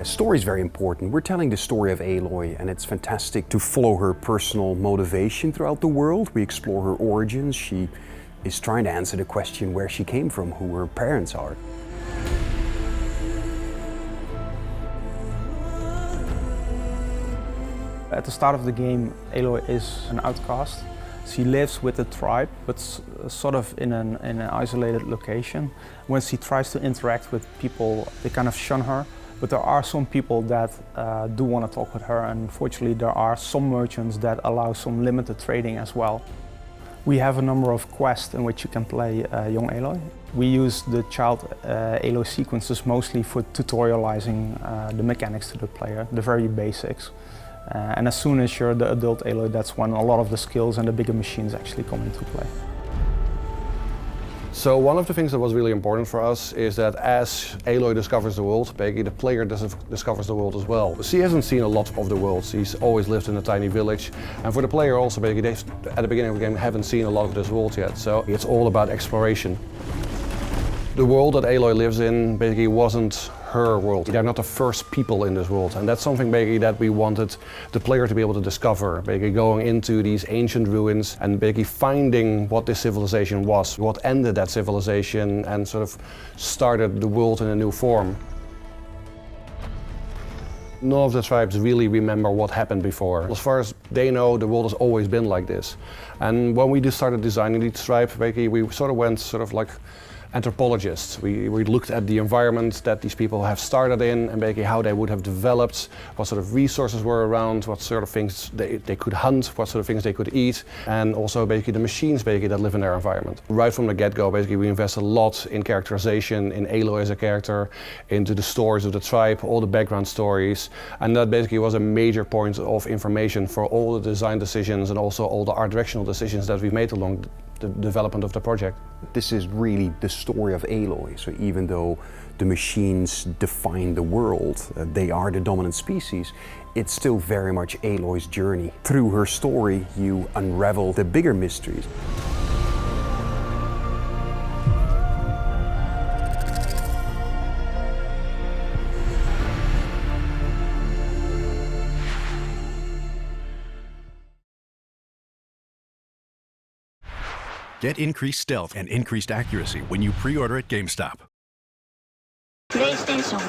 The story is very important. We're telling the story of Aloy, and it's fantastic to follow her personal motivation throughout the world. We explore her origins. She is trying to answer the question where she came from, who her parents are. At the start of the game, Aloy is an outcast. She lives with the tribe, but sort of in an isolated location. When she tries to interact with people, they kind of shun her. But there are some people that do want to talk with her, and fortunately there are some merchants that allow some limited trading as well. We have a number of quests in which you can play young Aloy. We use the child Aloy sequences mostly for tutorializing the mechanics to the player, the very basics. And as soon as you're the adult Aloy, that's when a lot of the skills and the bigger machines actually come into play. So one of the things that was really important for us is that as Aloy discovers the world, basically the player discovers the world as well. She hasn't seen a lot of the world. She's always lived in a tiny village. And for the player also, basically they, at the beginning of the game, haven't seen a lot of this world yet. So it's all about exploration. The world that Aloy lives in basically wasn't her world. They're not the first people in this world, and that's something basically that we wanted the player to be able to discover, basically going into these ancient ruins and basically finding what this civilization was, what ended that civilization and sort of started the world in a new form. None of the tribes really remember what happened before. As far as they know, the world has always been like this. And when we just started designing each tribe, basically we sort of went sort of like anthropologists. We looked at the environment that these people have started in and basically how they would have developed, what sort of resources were around, what sort of things they could hunt, what sort of things they could eat, and also basically the machines basically that live in their environment. Right from the get-go, basically we invest a lot in characterization, in Aloy as a character, into the stories of the tribe, all the background stories, and that basically was a major point of information for all the design decisions and also all the art directional decisions that we made along the development of the project. This is really the story of Aloy. So even though the machines define the world, they are the dominant species, it's still very much Aloy's journey. Through her story, you unravel the bigger mysteries. Get increased stealth and increased accuracy when you pre-order at GameStop. PlayStation